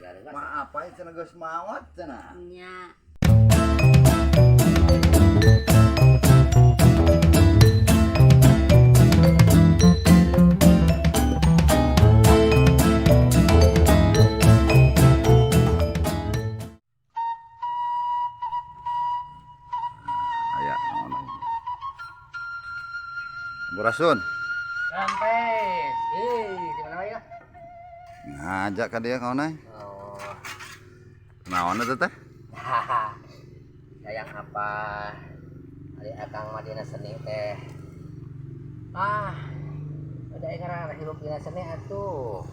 rareugas. Ma apa cenah geus maot cenah. Nya. Aya naon. Burasun. Rampes. Di mana ya? Ngajak ka dia kawan ai. Oh. Naon eta teh? Sayang apa? Ari akang Madina seni teh. Udah ingara hirup dina seni atuh.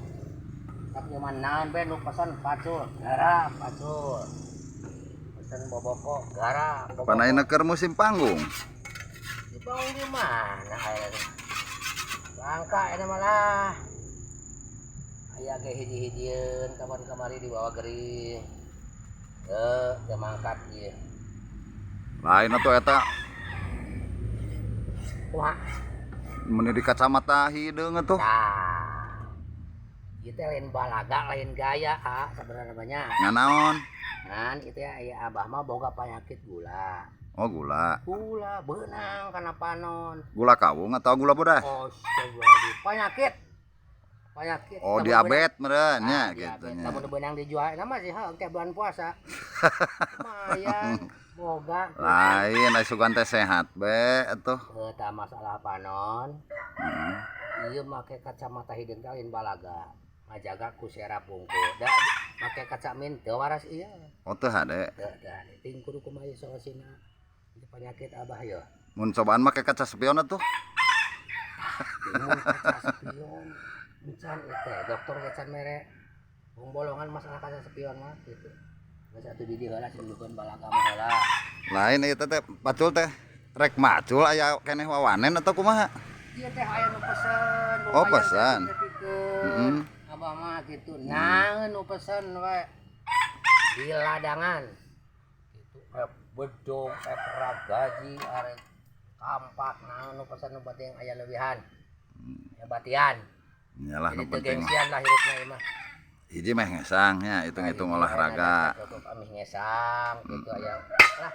Tak nyaman naon be nu pesan pacul, gara pacul. Pesan boboko, gara boboko. Panaina keur musim panggung. Di panggung di mana aya teh? Langka eta malah. Aya ge hiji-hijieun kapan kamari dibawa gering. Teu mangkat ieu. Lain atuh eta Kumaha? meni di kacamata hideung atuh. Nah, itu lain balaga, lain gaya, sebenarnya banyak. Nganaon? Kan itu ya, ayah abah mah boga penyakit gula. Oh gula. Gula benang karena panon. Gula kawung atau gula bodas? Oh, penyakit. Penyakit. Oh diabetes meureun nya Gitu gitu nya. Lamun benang dijual, nama sih kayak bulan puasa. Lumayan, boga. Lain aya sugan teh sehat be atuh. Eta masalah panon. Heeh. Ieu make kacamata hideung teh lain balaga. Ngajaga ku sera pungku. Da make kacamin teu waras ieu. Oh teu hade. Teu ting kudu kumaha solusinya. Itu penyakit abah ya. Mun cobaan make kaca spion atuh. Bingung kaca spion. Encan teh dokter kecan mere. Wong bolongan masalah kaca spion mah gitu. Geus atuh di dieu heula sindukeun balaga mah heula. Lain ieu teh pacul teh rek macul aya keneh wawanen atau kumaha? Ieu teh aya nu pesen. Oh, pesan. Heeh. Abah mah gitu. Naeun nu pesen we. Di ladangan. Gitu. Bedog, gaji, arek kampak, naeun nu pesen nu penting aya leuwihan. Ya batian. Nyalah nu Jadi penting. tegengsian lah hirupna ieu mah. Hiji mah ngesang nya hitung-hitung olahraga. Cukup amis ngesang gitu aya. Lah,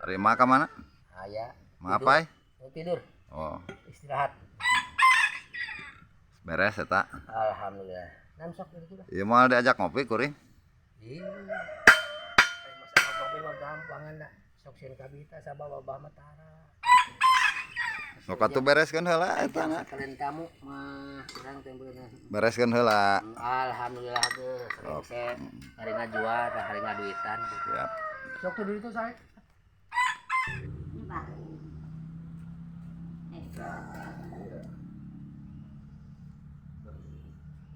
Ari mah ka mana? aya. Maapai? Tidur. Oh, Istirahat. beres eta. Alhamdulillah. Nan sok gitu lah. Ieu moal diajak ngopi kuring. Iya. Ai masalah kopi mah gampangan dah. Sok sieun kabita sabab babah mah tara. Sok atuh bereskeun heula eta na. Kalian kamu mah kurang teh beuneuh. Bereskeun heula. Alhamdulillah tuh sering set hari ngajual, hari ngaduitan gitu. Siap. Sok tuh dulu tuh saya. Ini, Pak.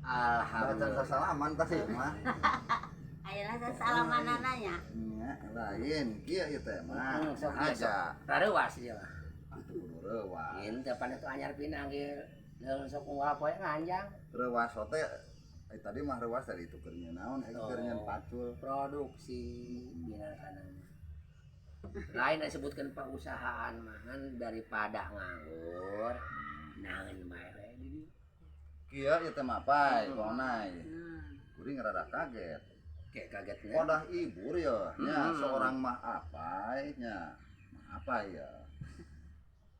Alhamdulillah. salaman tah sih mah. Ayeuna salamanana nya. Nya lain kieu ieu teh mah. Sok Aja. Tareuwas dia mah. Atuh kudu reuwas. Ieu teh pan itu anyar pinang ge. Deung sok unggal poe nganjang. Reuwas teh tadi mah reuwas tadi itu keur nyeun naon keur nyeun pacul. Produksi binasanana. Lain disebutkan perusahaan mah daripada nganggur. Naeun bae we di dieu. Kieu ieu teh mah pai, konai. Kuring rada kaget. Kayak kagetnya. Wadah ibu ya, nya seorang mah apai nya. Mah apai ya.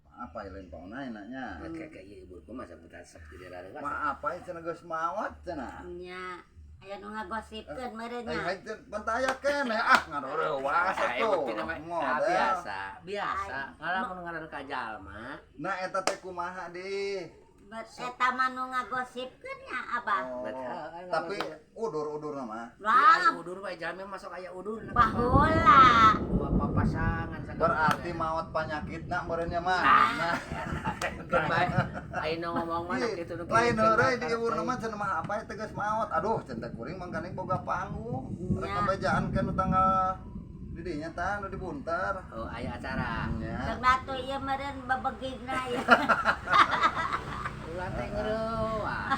Mah apai lain konai nya. Kayak ieu ibu ku masa buta sok di daerah luas. Mah apai cenah geus maot cenah. Nya. Aya nu ngagosipkeun meureun Ai nya. hai teh bantaya keneh ngareurewas atuh. Biasa. Ngalamun ngaran ka jalma. Nah eta teh kumaha di? Eta mah nu ngagosipkeun nya Abah. Oh, tapi udur mah. Lah, Udur bae jalma masuk aya udur. baheula. Apa pasangan Berarti maot panyakitna meureun nya mah. Nah, kan bae. Ayeuna ngomong mah kitu nu. lain heureuy di ieu mah cenah mah apa tegas maot. Aduh, cenah kuring mangkane boga panggung. Rek ngabajaan kan nu tanggal di dinya tah nu dibuntar. Oh, aya acara. Nya. Ceuk batu ieu meureun babegigna ieu. Ulah teh ngeureuwah.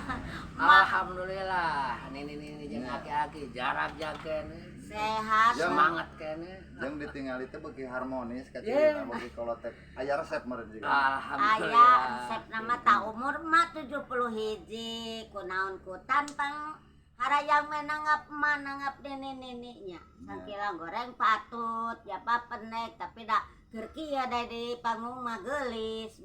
Alhamdulillah. Ini jeung aki-aki jarak jaken. Sehat. Semangat kene. Jeung ditingali teh beuki harmonis kacirina beuki kolotek. Aya resep meureun juga. Alhamdulillah. Aya resep nama tak umur mah 71 kunaon ku tantang Harayang menanggap nini-nininya. Sangkilang goreng patut, ya apa penek tapi dak kerki ya dari panggung mah gelis.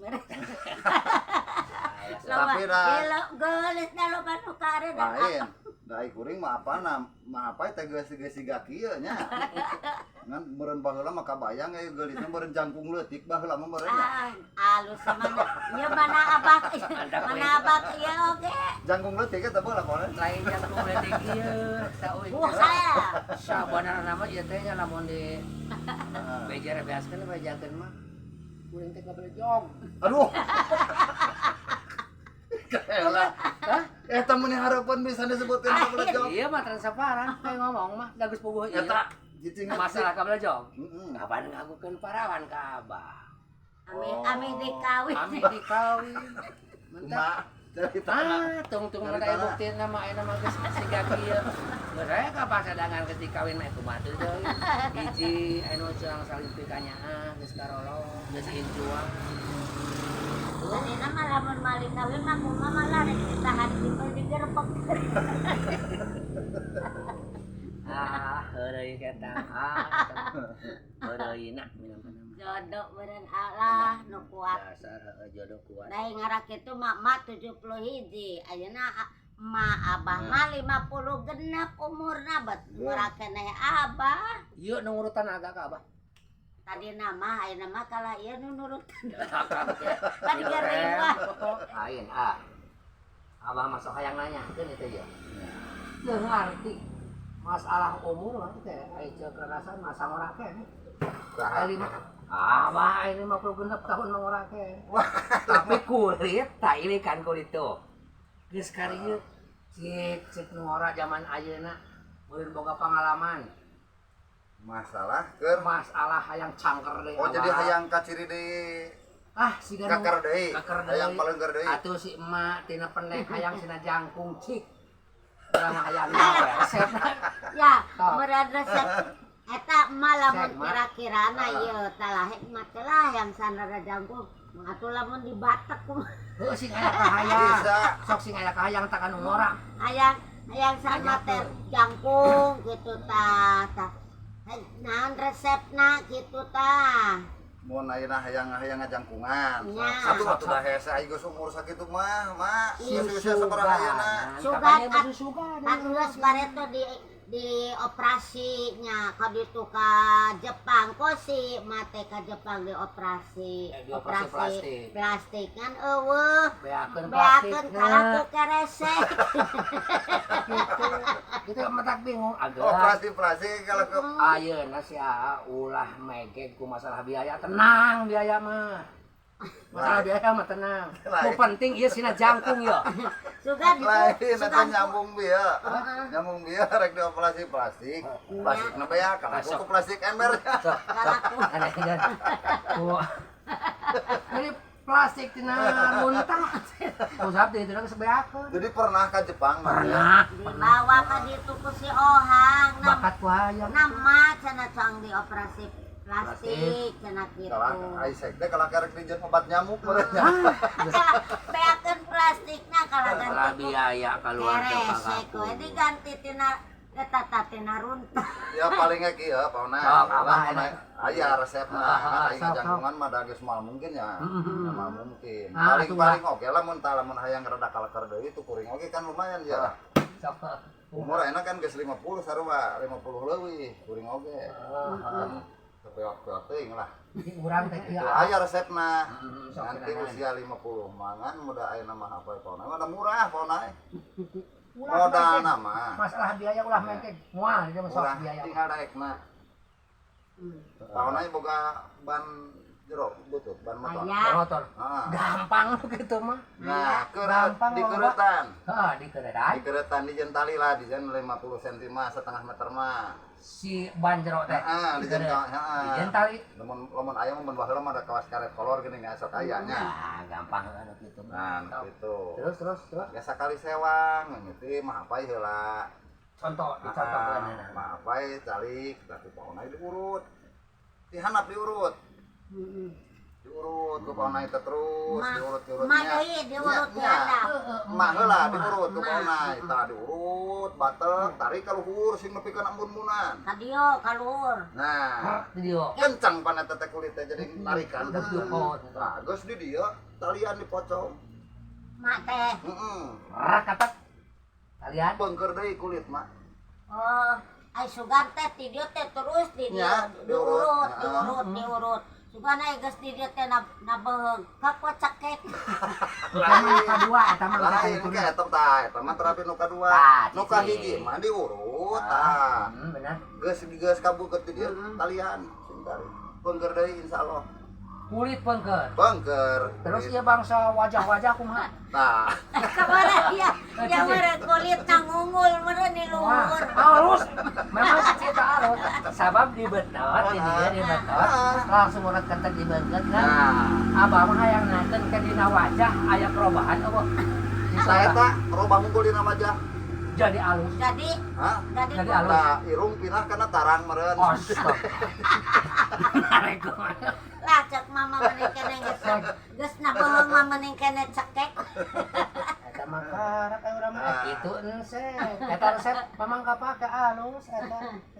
Tapi dah Gelis dah lo panu kare dah. lain. Da kuring mah apa tegas-tegas siga kieu nya. Ngan meureun baheula mah kabayang aya geulisna meureun jangkung leutik baheula mah meureun nya. Alus mana? Ya mana abak ya oke. Jangkung leutik eta baheula konen. Lain jangkung letik ieu saueuy. Wah saya. Sabanarna mah ieu teh nya lamun di bejer beaskeun bejakeun mah kuring teh kabel jog. Aduh. Kaela. Hah? Eta mun harapan bisa disebutkeun kabel jog. Iya mah transparan kayak ngomong mah dagus puguh ieu. Eta cicing Masalah kabel jog. Heeh. Kapan ngagukeun parawan ka Abah? Ami dikawin. Ami dikawin. Mentak. Mak cerita Tungtung mah aya buktina mah aya mah geus siga kieu. Geus aya ka pasadangan geus dikawin mah kumaha teh deui. Hiji anu curang salin pikanyaan geus karolo, geus incuang. Tadi nama lamun malik kawin mah kumaha malah rek ditahan di gerbek. Heureuy keta. Heureuy nak minum kana. Jodoh beren Allah nu kuat. Dasar jodoh kuat. Dai ngarak itu mak 70 hiji. Ayeuna ma abah mah 50 genep umurna bet ngarakeun abah. Ieu nu ngurutan agak ka Abah. Tadi nama ayeuna mah kala ieu nu nurutan. Tadi gering wah. Lain Abah masuk hayang nanyakeun itu ya. Teu ngarti masalah umur mah teh aya kekerasan masa ngorake. Abah ini 50 genep tahun mengorake. Tapi kulit tak ini kan kulit tuh. Geus karieu cik nu ngora zaman ayeuna meureun boga pengalaman. masalah keur Masalah hayang cangker deui. oh jadi hayang kaciri di siga kaker deui kaker hayang palengker deui atuh si emak tina pendek hayang sina jangkung cik. Urang hayang resep. Ya, Sok. meureun resep eta mah lamun Cek, Mak. kira-kirana ieu tah mah teh lah yang sanara jangkung. Atuh lamun di Batak kumaha. Heuh sing aya kahayang. Bisa. Sok sing aya kahayang tak anu ngora. Hayang sama teh jangkung gitu tah. Naon resepna gitu tah. mun ayeuna hayang ngajangkungan Nya. satu dah hese aing geus umur sakitu mah mak geus sabaraha ayeuna Sugan sugan. Terus bareto di operasinya kaditu ka Jepang kok si mate ka Jepang di operasi Operasi plastik kan eueuh Beakeun beakeun plastik. kalah ku keresek Gitu metak bingung agak. plastik kalau ke Ayeuna si Aa ulah megeg ku masalah biaya. Tenang biaya mah. Masalah biaya mah tenang. Nu penting ieu sina jangkung ya. sugan lain itu eta nyambung bieu rek dioperasi plastik plastikna beak kana ku plastik ember kalaku Aneh kan. Ini plastik tina muntah. Usap deui teh geus beakeun. jadi pernah ke Jepang Pernah. dibawa ka ditu ku si Ohang Bakat ku hayang. nama cenah cang di operasi plastik cenah kitu kalau Isaac teh kalau karek dijeun obat nyamuk meureun beakeun plastikna kalah Masalah ganti biaya keluarga keresek we pagaku. diganti tina eta tina runtah ya paling kieu pauna Sok, apa, aya resepna aing sok, jangkungan mah da geus mal mungkin ya mal mungkin Ah, paling oke lah mun tah lamun hayang rada kaleker deui itu kuring oge kan lumayan ya Sok. umur enak kan geus 50 sarua 50 leuwih kuring oge kepeot-peot teuing lah Urang teh itu ieu. aya resepna Sok, nanti kenangan. usia 50 mangan muda aya nama apa pauna mah murah pauna modal nama Masalah biaya ulah megeg. Moal dia mah sok murah biaya. tinggal daekna pauna boga ban jero butut ban motor aya Motor. ah Gampang gitu mah. nah Gampang, di Bang. keretan Hah, di keredan. di keretan di tali lah di 50 cm mah setengah meter mah Si ban jero teh. di keredan. heeh Di tali. lamun aya mah mun baheula mah ada kawas karet kolor gini nggak sok aya nya Nah, gampang anu kitu nah mah. gitu Terus. biasa kali sewang ngeuti mah apa heula Contoh, dicontohkeun. mah apa calik tapi pauna diurut dihanap diurut diurut ku paonai teh terus diurut-urutnya. Madai diurut ada. Mah heula diurut ku paonai tah diurut batek tarik ka luhur sing nepi ka embun-embunan. Kadio kaluhur. Nah, Dia. kencang pana teh kulit teh jadi tarikan. Geus dipot. Nah, geus di dieu talian dipocong. Mak teh. Heeh. Rak katak. Kalian Beungker deui kulit mah. Oh, ai sugan teh ti dieu teh terus di dieu Ya, diurut. diurut. Sugan ai geus di dieu teh na beung. Kakocak kek. Utama kedua eta mah kita Lain itu. ke eta tah, eta mah terapi nu kadua. Tah, Nu cicing. kahiji mah diurut tah. Benar. Geus kabuket di dieu talian sing tarik. Beungker deui insyaallah. Kulit pengker. Beungker. Terus ieu bangsa wajah-wajah kumaha? Nah, Kamana ya? Ya meureun kulit nangungul meureun di Wah, luhur. halus. Memang cita halus. Sabab dibetot, di dia dibetot. Langsung urut kentek dibeunkeut kan. nah. Abah mah hayang nanten ke dina wajah aya perubahan apa? Saya tak robah mungkul dina wajah. Jadi halus. Jadi Hah? jadi Jadi kulit. halus. Nah, irung pindah kana tarang meureun. Astaga. Lah cek mama mending kene geus na beung mah mending kene cekek. Eta mah karep urang mah kitu ence. Eta resep memang kapake halus eta.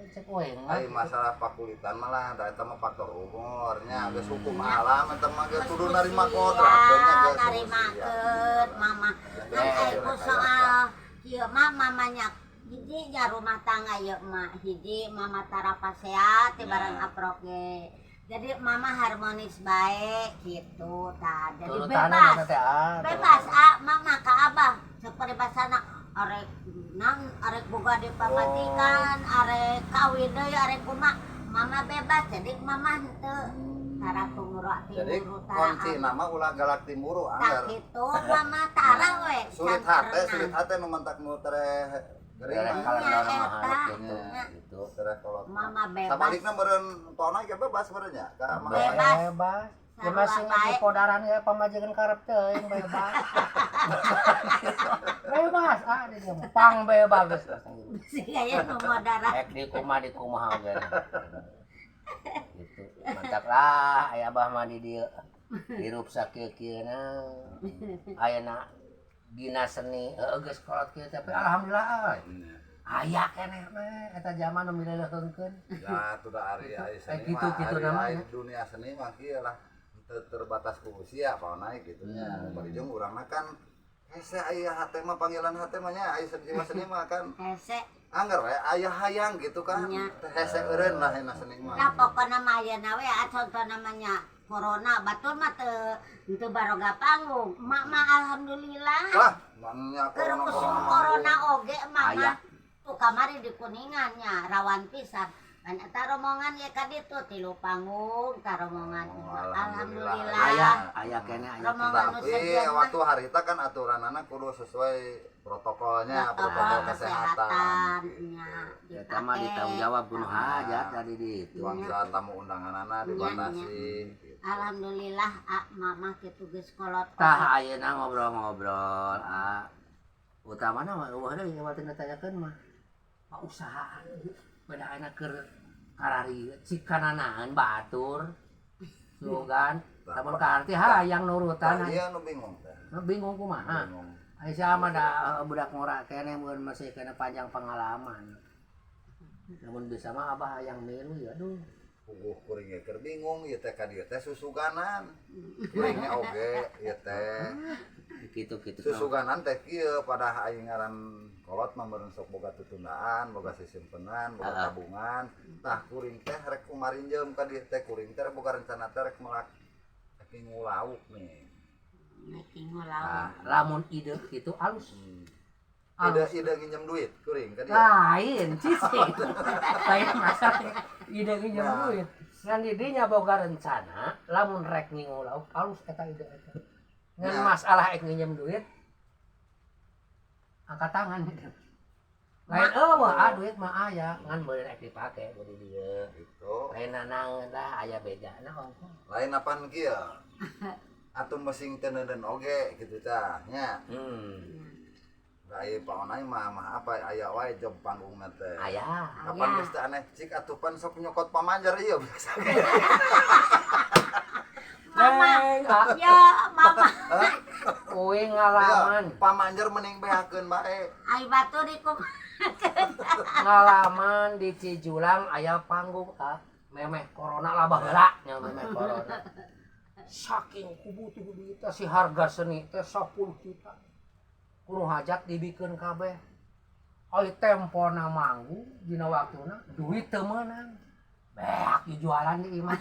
Cek weng mah. Ai masalah pakulitan malah da eta mah faktor umurnya geus hukum alam eta mah geus kudu narima kodrat nya geus. Narimakeun mama. Ngan aku soal kieu mah mamanya hiji nya rumah tangga ieu mah hiji mama tarafa sehat ti barang aprok ge. Jadi mama harmonis baik gitu tah. Jadi bebas. Bebas mama ka abah seperti basana arek arek boga dipamajikan arek kawin deui arek kumaha mama bebas jadi mama henteu tara tunggu Jadi kunci nama ulah galak timuru tak anggar. gitu mama tara we Sulit hate nu mentak nu tereh gering Kalau mah. orang mah Eta. gitu. Tereh kolot. Mama bebas. Sabalikna meureun paona ge bebas meureun nya. Ka mah. Bebas. Bebas. Ya Sarua masih baik. ngasih podaran ya pamajikan karep teuing bebas. Bebas di dieu mah. Pang bebas geus. sih aya nu modara Ek di kumaha oge. Gitu. Mantap lah aya abah mah di dieu. Hirup sakieu-kieuna. Ayeuna dina seni geus kolot kieu tapi alhamdulillah aya keneh mah eta zaman nu mileuleungkeun. Ya tuh da ari seni gitu, mah. gitu Ari namanya. dunia seni mah kieu lah. Teu terbatas ku usia paona gitu nya. Bari jeung urang mah kan hese aya hate mah panggilan hate mah nya aya seni mah kan hese anggar we aya hayang gitu kan. Nya. Hese eureun lah ena seni mah. nah pokokna mah ayeuna we contoh namanya corona batur mah teu baroga panggung mak mah alhamdulillah Lah, banyak keur musim corona oge mama tuh kamari di Kuningan nya rawan pisan kan eta rombongan ye ka ditu 3 panggung ka rombongan Alhamdulillah. alhamdulillah Aya keneh aya. rombongan nu Tapi sejen waktu harita kan aturanana kudu sesuai protokolnya, protokol kesehatan. nya Eta mah ditanggung jawab kudu hajat dari ditu. Bangsa tamu undanganana dibatasi. gitu. alhamdulillah mama kitu geus kolot Tah ayeuna ngobrol-ngobrol utamana mah eueuh deui watin ditanyakeun mah pausahaan beda anak keur karari cikananahan batur sugan tamun karti hayang nurutan Iya nu bingung teh. bingung kumaha Bingung. aya sama da budak ngora keneh mun masih kena panjang pengalaman namun bisa mah abah hayang milu ya aduh Puguh kuring ge keur bingung ieu teh ka dieu teh susuganan. Kuringnya oge ieu teh. gitu-gitu Susuganan teh kieu pada aing ngaran kolot mah meureun sok boga tutundaan, boga sisimpenan, boga tabungan. Tah kuring teh rek kumarinjeum ka dieu teh kuring teh boga rencana teh rek melak ngulauk nih. Naikin ngolawan. lamun ide gitu alus Ide nginjem duit kuring ka dieu. lain cicing lain masalah ide nginjem duit ngan didinya boga rencana lamun rek ngingu lauk alus eta ide eta ngan Ya. masalah ek nginjem duit angkat tangan lain eueuh duit mah aya ngan beuneu ek dipake beureun dieu Gitu. lain nanaeun lah aya bedana ongkos Lain apaan kieu? Atuh meusing teu neudeun oge gitu tah nya. Da ieu paonai mah apa aya wae job panggungna teh. aya Kapan geus teh aneh cik atuh pan sok nyokot pamanjer ieu biasa. Mama. Neng, ah, Ya, mama. kuing ngalaman. Ya, pamanjer mending beakeun bae. Ai batu di Ngalaman di Cijulang aya panggung memeh corona lah baheula nya memeh corona. Saking kubutuh duit si harga seni teh 10 juta. Kudu hajat dibikeun kabeh. Ai tempona manggung dina waktuna duit teu meunang. Beak dijualan di imah.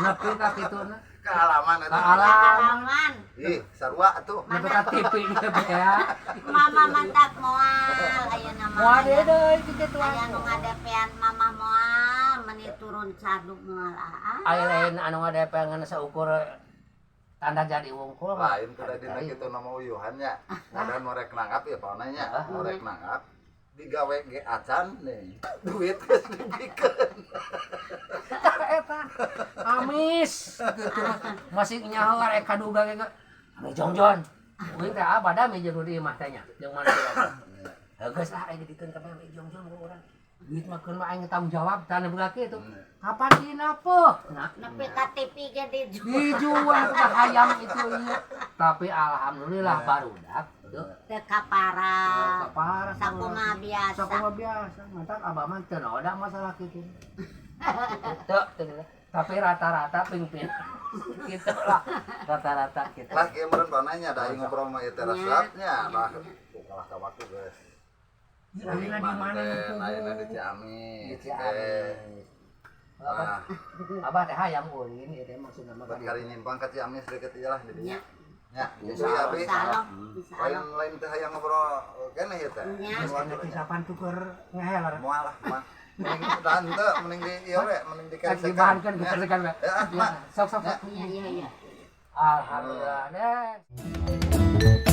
Nepi ka kituna. Kealaman eta. Alaman. Ih, sarua atuh. Nepi ka TV ieu beak. Mama mantak moal ayeuna mah. Moal deui kitu Aya nu ngadepean mama moal meni turun caduk moal Aya lain anu ngadepengan saukur tanda jadi wungkul mah. Lain kuda dina kitu nama uyuhan nya. Ngadan norek nangap ya paonanya. Norek nangap digawe ge acan nih. Duit geus dibikeun. Eta amis gitu masih nyaho rek kaduga ge ame jongjon uing teh abada mi jeung di imah teh nya jeung mana geus ah aya dikeun kabeh ame jongjon urang duit mah keun mah aing tanggung jawab tah boga kitu kapan dinapeuh nah nepi ka TV ge dijual ke hayam itu ieu tapi alhamdulillah barudak teu kapara. parah Sakumaha biasa. sakumaha biasa mantap abah mah teu ada masalah kitu Tuh, tapi rata-rata pingpin gitu lah rata-rata gitu Lah kieu meureun pananya da ngobrol mah ieu teh resepnya. Lah kalah ka waktu geus. Ayeuna di mana itu? Ayeuna di Ciamis. Di Ciamis. Abah teh hayam ulin ieu teh maksudna mah Kari nyimpang ka Ciamis deket ieu lah jadi. Nya. Ya, Bisa jadi abi. Salom, bisa. Lain teh hayang ngobrol keneh ieu teh. Nya. Anu kisapan tuker ngeheler. Moal lah, mah. Mending tante mending di ieu we, mending di Kan dibahankeun bekerjakan we. Ya, mah. Sok. Iya. Alhamdulillah deh.